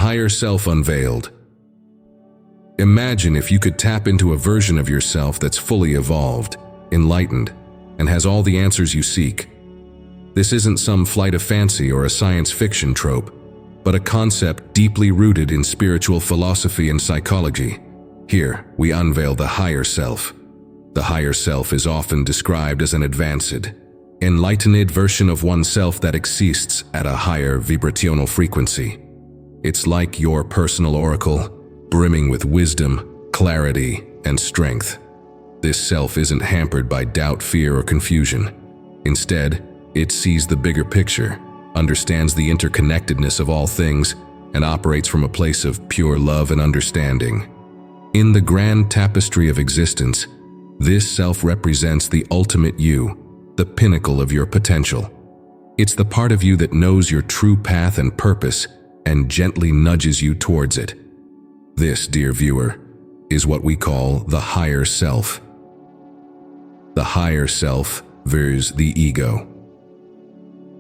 higher self unveiled. Imagine if you could tap into a version of yourself that's fully evolved, enlightened, and has all the answers you seek. This isn't some flight of fancy or a science fiction trope, but a concept deeply rooted in spiritual philosophy and psychology. Here, we unveil the higher self. The higher self is often described as an advanced, enlightened version of oneself that exists at a higher vibrational frequency. It's like your personal oracle, brimming with wisdom, clarity, and strength. This self isn't hampered by doubt, fear, or confusion. Instead, it sees the bigger picture, understands the interconnectedness of all things, and operates from a place of pure love and understanding. In the grand tapestry of existence, this self represents the ultimate you, the pinnacle of your potential. It's the part of you that knows your true path and purpose and gently nudges you towards it. This, dear viewer, is what we call the higher self. The higher self versus the ego.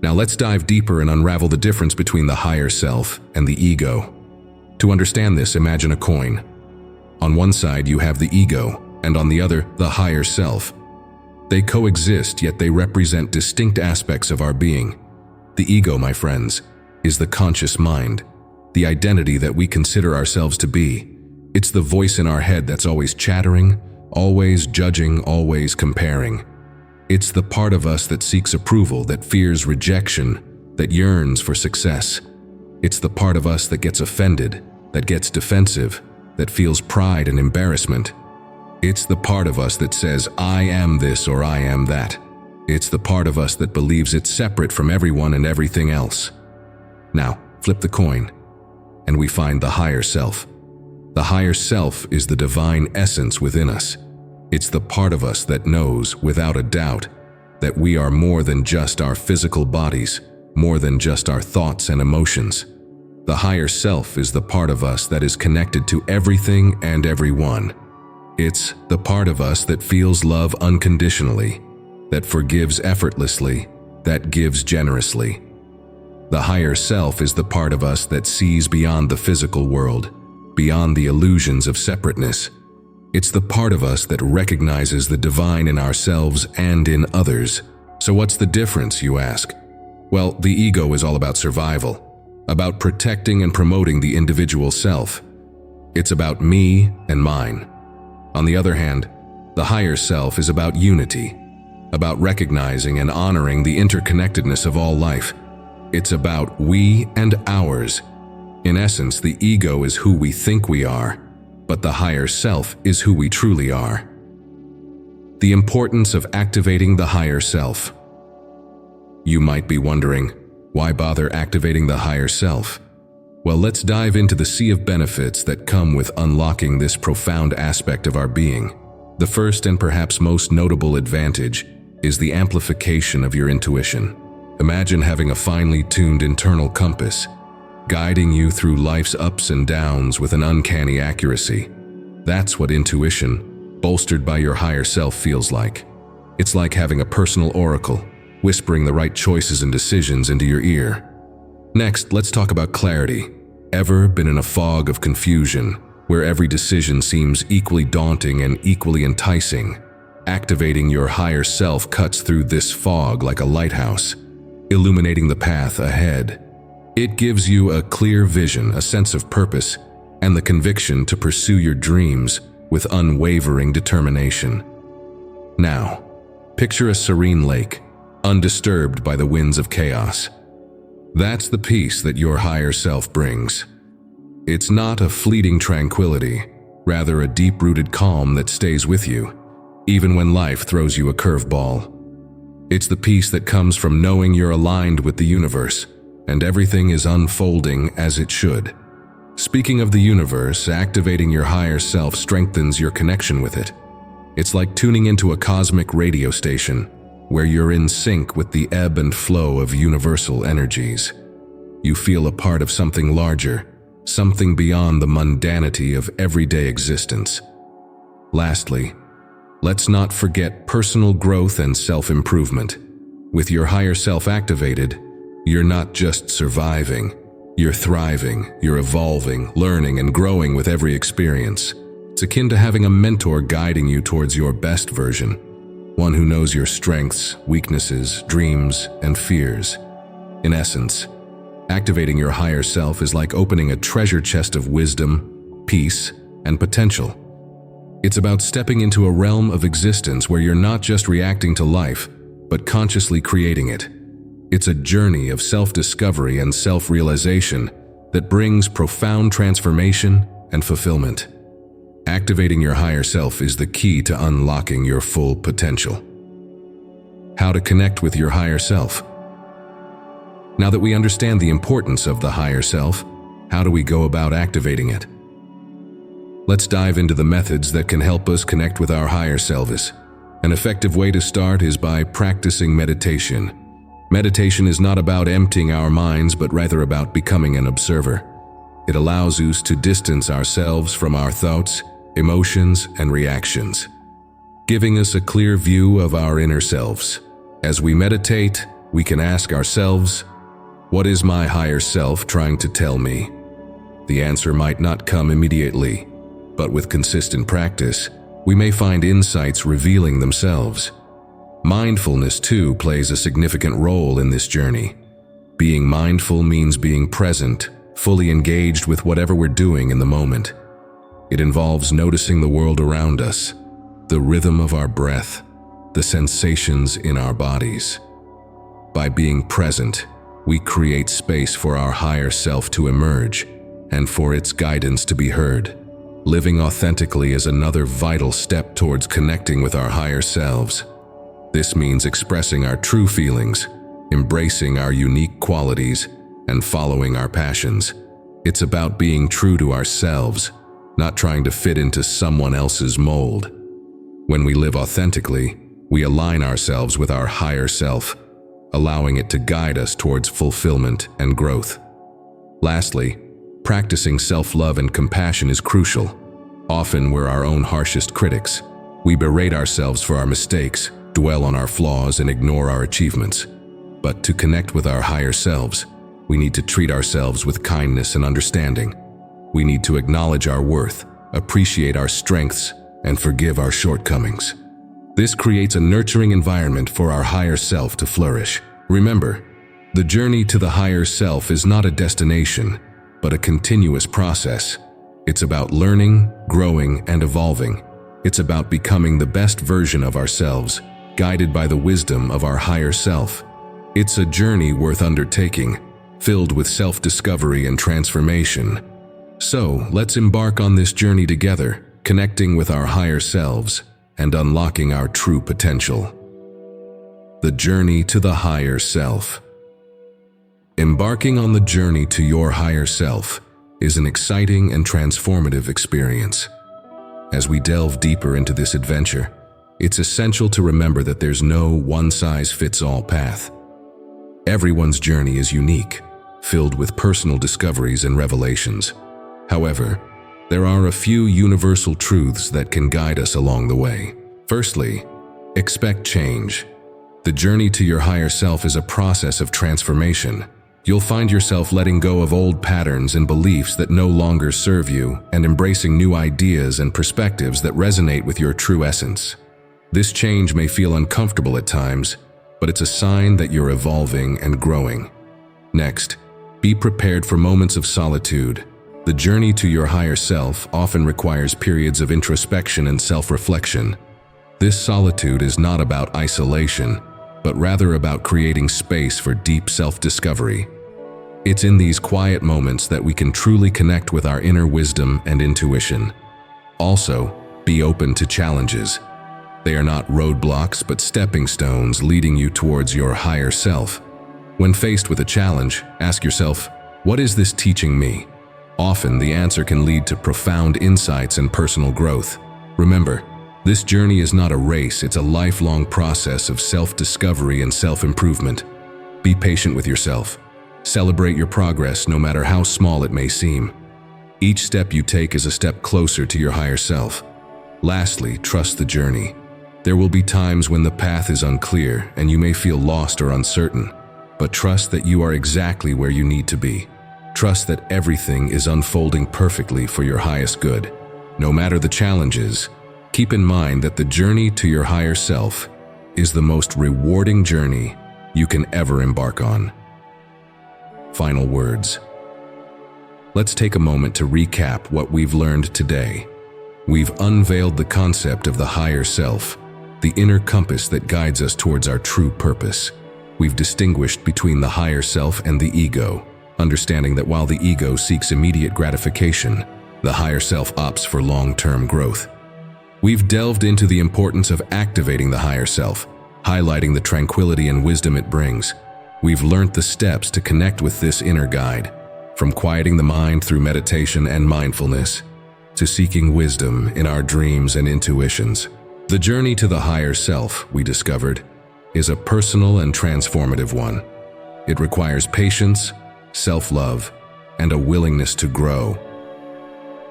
Now let's dive deeper and unravel the difference between the higher self and the ego. To understand this, imagine a coin. On one side you have the ego, and on the other, the higher self. They coexist, yet they represent distinct aspects of our being. The ego, my friends, is the conscious mind, the identity that we consider ourselves to be. It's the voice in our head that's always chattering, always judging, always comparing. It's the part of us that seeks approval, that fears rejection, that yearns for success. It's the part of us that gets offended, that gets defensive, that feels pride and embarrassment. It's the part of us that says, I am this or I am that. It's the part of us that believes it's separate from everyone and everything else. Now, flip the coin, and we find the higher self. The higher self is the divine essence within us. It's the part of us that knows, without a doubt, that we are more than just our physical bodies, more than just our thoughts and emotions. The higher self is the part of us that is connected to everything and everyone. It's the part of us that feels love unconditionally, that forgives effortlessly, that gives generously. The higher self is the part of us that sees beyond the physical world, beyond the illusions of separateness. It's the part of us that recognizes the divine in ourselves and in others. So what's the difference, you ask? Well, the ego is all about survival, about protecting and promoting the individual self. It's about me and mine. On the other hand, the higher self is about unity, about recognizing and honoring the interconnectedness of all life. It's about we and ours. In essence, the ego is who we think we are, but the higher self is who we truly are. The importance of activating the higher self. You might be wondering, why bother activating the higher self? Well, let's dive into the sea of benefits that come with unlocking this profound aspect of our being. The first and perhaps most notable advantage is the amplification of your intuition. Imagine having a finely tuned internal compass, guiding you through life's ups and downs with an uncanny accuracy. That's what intuition, bolstered by your higher self, feels like. It's like having a personal oracle, whispering the right choices and decisions into your ear. Next, let's talk about clarity. Ever been in a fog of confusion, where every decision seems equally daunting and equally enticing? Activating your higher self cuts through this fog like a lighthouse, illuminating the path ahead. It gives you a clear vision, a sense of purpose, and the conviction to pursue your dreams with unwavering determination. Now, picture a serene lake, undisturbed by the winds of chaos. That's the peace that your higher self brings. It's not a fleeting tranquility, rather a deep-rooted calm that stays with you, even when life throws you a curveball. It's the peace that comes from knowing you're aligned with the universe, and everything is unfolding as it should. Speaking of the universe, activating your higher self strengthens your connection with it. It's like tuning into a cosmic radio station, where you're in sync with the ebb and flow of universal energies. You feel a part of something larger, something beyond the mundanity of everyday existence. Lastly, let's not forget personal growth and self-improvement. With your higher self activated, you're not just surviving, You're thriving, you're evolving, learning, and growing with every experience. It's akin to having a mentor guiding you towards your best version, one who knows your strengths, weaknesses, dreams, and fears. In essence, activating your higher self is like opening a treasure chest of wisdom, peace, and potential. It's about stepping into a realm of existence where you're not just reacting to life, but consciously creating it. It's a journey of self-discovery and self-realization that brings profound transformation and fulfillment. Activating your higher self is the key to unlocking your full potential. How to connect with your higher self? Now that we understand the importance of the higher self, how do we go about activating it? Let's dive into the methods that can help us connect with our higher selves. An effective way to start is by practicing meditation. Meditation is not about emptying our minds, but rather about becoming an observer. It allows us to distance ourselves from our thoughts, emotions, and reactions, giving us a clear view of our inner selves. As we meditate, we can ask ourselves, what is my higher self trying to tell me? The answer might not come immediately, but with consistent practice, we may find insights revealing themselves. Mindfulness, too, plays a significant role in this journey. Being mindful means being present, fully engaged with whatever we're doing in the moment. It involves noticing the world around us, the rhythm of our breath, the sensations in our bodies. By being present, we create space for our higher self to emerge and for its guidance to be heard. Living authentically is another vital step towards connecting with our higher selves. This means expressing our true feelings, embracing our unique qualities, and following our passions. It's about being true to ourselves, not trying to fit into someone else's mold. When we live authentically, we align ourselves with our higher self, allowing it to guide us towards fulfillment and growth. Lastly, practicing self-love and compassion is crucial. Often we're our own harshest critics. We berate ourselves for our mistakes, dwell on our flaws, and ignore our achievements. But to connect with our higher selves, we need to treat ourselves with kindness and understanding. We need to acknowledge our worth, appreciate our strengths, and forgive our shortcomings. This creates a nurturing environment for our higher self to flourish. Remember, the journey to the higher self is not a destination, but a continuous process. It's about learning, growing, and evolving. It's about becoming the best version of ourselves, guided by the wisdom of our higher self. It's a journey worth undertaking, filled with self-discovery and transformation. So, let's embark on this journey together, connecting with our higher selves and unlocking our true potential. The journey to the higher self. Embarking on the journey to your higher self is an exciting and transformative experience. As we delve deeper into this adventure, it's essential to remember that there's no one-size-fits-all path. Everyone's journey is unique, filled with personal discoveries and revelations. However, there are a few universal truths that can guide us along the way. Firstly, expect change. The journey to your higher self is a process of transformation. You'll find yourself letting go of old patterns and beliefs that no longer serve you and embracing new ideas and perspectives that resonate with your true essence. This change may feel uncomfortable at times, but it's a sign that you're evolving and growing. Next, be prepared for moments of solitude. The journey to your higher self often requires periods of introspection and self-reflection. This solitude is not about isolation, but rather about creating space for deep self-discovery. It's in these quiet moments that we can truly connect with our inner wisdom and intuition. Also, be open to challenges. They are not roadblocks, but stepping stones leading you towards your higher self. When faced with a challenge, ask yourself, what is this teaching me? Often, the answer can lead to profound insights and personal growth. Remember, this journey is not a race, it's a lifelong process of self-discovery and self-improvement. Be patient with yourself. Celebrate your progress no matter how small it may seem. Each step you take is a step closer to your higher self. Lastly, trust the journey. There will be times when the path is unclear and you may feel lost or uncertain, but trust that you are exactly where you need to be. Trust that everything is unfolding perfectly for your highest good. No matter the challenges, keep in mind that the journey to your higher self is the most rewarding journey you can ever embark on. Final words. Let's take a moment to recap what we've learned today. We've unveiled the concept of the higher self, the inner compass that guides us towards our true purpose. We've distinguished between the higher self and the ego, understanding that while the ego seeks immediate gratification, the higher self opts for long-term growth. We've delved into the importance of activating the higher self, highlighting the tranquility and wisdom it brings. We've learned the steps to connect with this inner guide, from quieting the mind through meditation and mindfulness, to seeking wisdom in our dreams and intuitions. The journey to the higher self, we discovered, is a personal and transformative one. It requires patience, self-love, and a willingness to grow.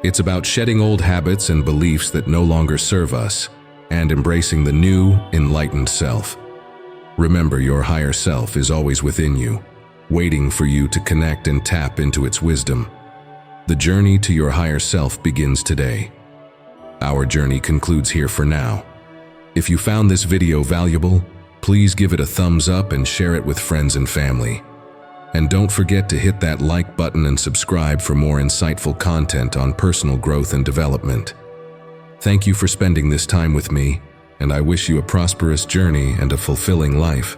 It's about shedding old habits and beliefs that no longer serve us and embracing the new, enlightened self. Remember, your higher self is always within you, waiting for you to connect and tap into its wisdom. The journey to your higher self begins today. Our journey concludes here for now. If you found this video valuable, please give it a thumbs up and share it with friends and family. And don't forget to hit that like button and subscribe for more insightful content on personal growth and development. Thank you for spending this time with me, and I wish you a prosperous journey and a fulfilling life.